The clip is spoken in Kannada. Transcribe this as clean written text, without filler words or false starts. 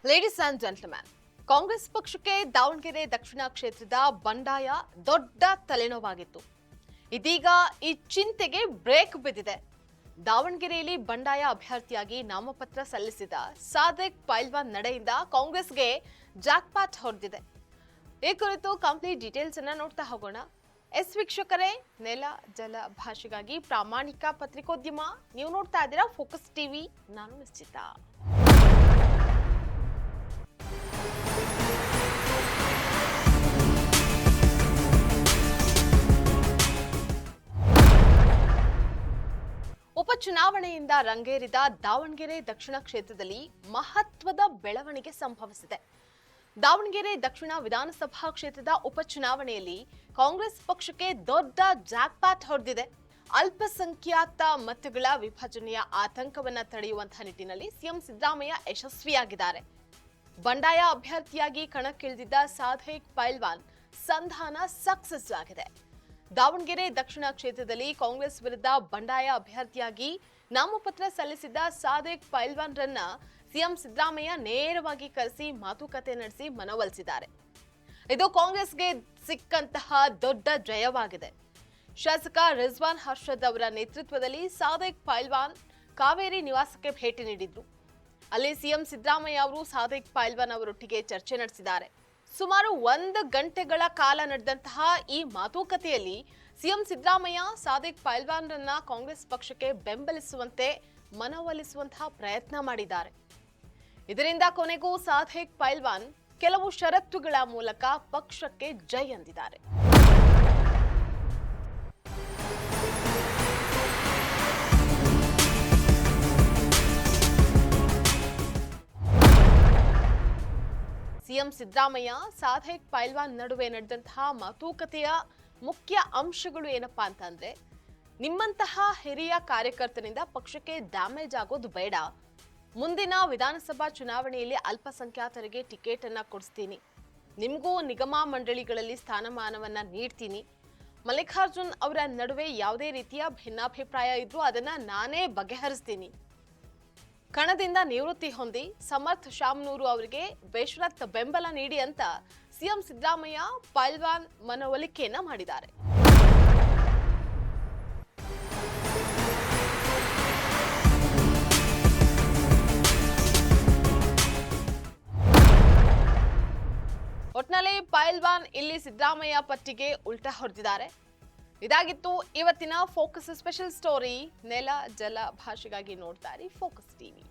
ಲೇಡೀಸ್ ಅಂಡ್ ಜೆಂಟಲ್ಮನ್, ಕಾಂಗ್ರೆಸ್ ಪಕ್ಷಕ್ಕೆ ದಾವಣಗೆರೆ ದಕ್ಷಿಣ ಕ್ಷೇತ್ರದ ಬಂಡಾಯ ದೊಡ್ಡ ತಲೆನೋವಾಗಿತ್ತು. ಇದೀಗ ಈ ಚಿಂತೆಗೆ ಬ್ರೇಕ್ ಬಿದ್ದಿದೆ. ದಾವಣಗೆರೆಯಲ್ಲಿ ಬಂಡಾಯ ಅಭ್ಯರ್ಥಿಯಾಗಿ ನಾಮಪತ್ರ ಸಲ್ಲಿಸಿದ ಸಾದಿಕ್ ಪೈಲ್ವಾನ್ ನಡೆಯಿಂದ ಕಾಂಗ್ರೆಸ್ಗೆ ಜಾಕ್ಪಾಟ್ ಹೊಡೆದಿದೆ. ಈ ಕುರಿತು ಕಂಪ್ಲೀಟ್ ಡೀಟೇಲ್ಸ್ ಅನ್ನ ನೋಡ್ತಾ ಹೋಗೋಣ. ವೀಕ್ಷಕರೇ, ನೆಲ ಜಲ ಭಾಷೆಗಾಗಿ ಪ್ರಾಮಾಣಿಕ ಪತ್ರಿಕೋದ್ಯಮ, ನೀವು ನೋಡ್ತಾ ಇದ್ದೀರಾ ಫೋಕಸ್ ಟಿವಿ. ನಾನು ನಿಶ್ಚಿತ. ಉಪಚುನಾವಣೆಯಿಂದ ರಂಗೇರಿದ ದಾವಣಗೆರೆ ದಕ್ಷಿಣ ಕ್ಷೇತ್ರದಲ್ಲಿ ಮಹತ್ವದ ಬೆಳವಣಿಗೆ ಸಂಭವಿಸಿದೆ. ದಾವಣಗೆರೆ ದಕ್ಷಿಣ ವಿಧಾನಸಭಾ ಕ್ಷೇತ್ರದ ಉಪಚುನಾವಣೆಯಲ್ಲಿ ಕಾಂಗ್ರೆಸ್ ಪಕ್ಷಕ್ಕೆ ದೊಡ್ಡ ಜಾಕ್ಪಾಟ್ ಹೊಡೆದಿದೆ. ಅಲ್ಪಸಂಖ್ಯಾತ ಮತಗಳ ವಿಭಜನೆಯ ಆತಂಕವನ್ನ ತಡೆಯುವಂತಹ ನಿಟ್ಟಿನಲ್ಲಿ ಸಿಎಂ ಸಿದ್ದರಾಮಯ್ಯ ಯಶಸ್ವಿಯಾಗಿದ್ದಾರೆ. ಬಂಡಾಯ ಅಭ್ಯರ್ಥಿಯಾಗಿ ಕಣಕ್ಕಿಳಿದಿದ್ದ ಸಾದಿಕ್ ಪೈಲ್ವಾನ್ ಸಂಧಾನ ಸಕ್ಸಸ್ ಆಗಿದೆ. ದಾವಣಗೆರೆ ದಕ್ಷಿಣ ಕ್ಷೇತ್ರದಲ್ಲಿ ಕಾಂಗ್ರೆಸ್ ವಿರುದ್ಧ ಬಂಡಾಯ ಅಭ್ಯರ್ಥಿಯಾಗಿ ನಾಮಪತ್ರ ಸಲ್ಲಿಸಿದ್ದ ಸಾದಿಕ್ ಪೈಲ್ವಾನ್ ರನ್ನ ಸಿಎಂ ಸಿದ್ದರಾಮಯ್ಯ ನೇರವಾಗಿ ಕರೆಸಿ ಮಾತುಕತೆ ನಡೆಸಿ ಮನವೊಲಿಸಿದ್ದಾರೆ. ಇದು ಕಾಂಗ್ರೆಸ್ಗೆ ಸಿಕ್ಕಂತಹ ದೊಡ್ಡ ಜಯವಾಗಿದೆ. ಶಾಸಕ ರಿಜ್ವಾನ್ ಹರ್ಷದ್ ಅವರ ನೇತೃತ್ವದಲ್ಲಿ ಸಾದಿಕ್ ಪೈಲ್ವಾನ್ ಕಾವೇರಿ ನಿವಾಸಕ್ಕೆ ಭೇಟಿ ನೀಡಿದ್ರು. ಅಲ್ಲಿ ಸಿಎಂ ಸಿದ್ದರಾಮಯ್ಯ ಅವರು ಸಾದಿಕ್ ಪೈಲ್ವಾನ್ ಅವರೊಟ್ಟಿಗೆ ಚರ್ಚೆ ನಡೆಸಿದ್ದಾರೆ. ಸುಮಾರು 1 ಗಂಟೆಗಳ ಕಾಲ ನಡೆದಂತಹ ಈ ಮಾತುಕತೆಯಲ್ಲಿ ಸಿಎಂ ಸಿದ್ದರಾಮಯ್ಯ ಸಾದಿಕ್ ಪೈಲ್ವಾನ್ ರನ್ನ ಕಾಂಗ್ರೆಸ್ ಪಕ್ಷಕ್ಕೆ ಬೆಂಬಲಿಸುವಂತೆ ಮನವೊಲಿಸುವಂತಹ ಪ್ರಯತ್ನ ಮಾಡಿದ್ದಾರೆ. ಇದರಿಂದ ಕೊನೆಗೂ ಸಾದಿಕ್ ಪೈಲ್ವಾನ್ ಕೆಲವು ಷರತ್ತುಗಳ ಮೂಲಕ ಪಕ್ಷಕ್ಕೆ ಜೈ ಎಂದಿದ್ದಾರೆ. ಸಿಎಂ ಸಿದ್ದರಾಮಯ್ಯ ಸಾದಿಕ್ ಪೈಲ್ವಾನ್ ನಡುವೆ ನಡೆದಂತಹ ಮಾತುಕತೆಯ ಮುಖ್ಯ ಅಂಶಗಳು ಏನಪ್ಪಾ ಅಂತಂದ್ರೆ, ನಿಮ್ಮಂತಹ ಹಿರಿಯ ಕಾರ್ಯಕರ್ತನಿಂದ ಪಕ್ಷಕ್ಕೆ ಡ್ಯಾಮೇಜ್ ಆಗೋದು ಬೇಡ. ಮುಂದಿನ ವಿಧಾನಸಭಾ ಚುನಾವಣೆಯಲ್ಲಿ ಅಲ್ಪಸಂಖ್ಯಾತರಿಗೆ ಟಿಕೆಟ್ ಅನ್ನ ಕೊಡಿಸ್ತೀನಿ. ನಿಮಗೂ ನಿಗಮ ಮಂಡಳಿಗಳಲ್ಲಿ ಸ್ಥಾನಮಾನವನ್ನ ನೀಡ್ತೀನಿ. ಮಲ್ಲಿಕಾರ್ಜುನ್ ಅವರ ನಡುವೆ ಯಾವುದೇ ರೀತಿಯ ಭಿನ್ನಾಭಿಪ್ರಾಯ ಇದ್ರೂ ಅದನ್ನ ನಾನೇ ಬಗೆಹರಿಸ್ತೀನಿ. ಕಣದಿಂದ ನಿವೃತ್ತಿ ಹೊಂದಿ ಸಮರ್ಥ್ ಶಾಮನೂರು ಅವರಿಗೆ ಬೇಷರತ್ ಬೆಂಬಲ ನೀಡಿ ಅಂತ ಸಿಎಂ ಸಿದ್ದರಾಮಯ್ಯ ಪೈಲ್ವಾನ್ ಮನವೊಲಿಕೆಯನ್ನ ಮಾಡಿದ್ದಾರೆ. ಒಟ್ನಲ್ಲಿ ಪೈಲ್ವಾನ್ ಇಲ್ಲಿ ಸಿದ್ದರಾಮಯ್ಯ ಪಟ್ಟಿಗೆ ಉಲ್ಟಾ ಹೊಡೆದಿದ್ದಾರೆ. ಇದಾಗಿತ್ತು ಇವತ್ತಿನ ಫೋಕಸ್ ಸ್ಪೆಷಲ್ ಸ್ಟೋರಿ. ನೆಲ ಜಲ ಭಾಷೆಗಾಗಿ ನೋಡ್ತಾ ಇರಿ ಫೋಕಸ್ ಟಿವಿ.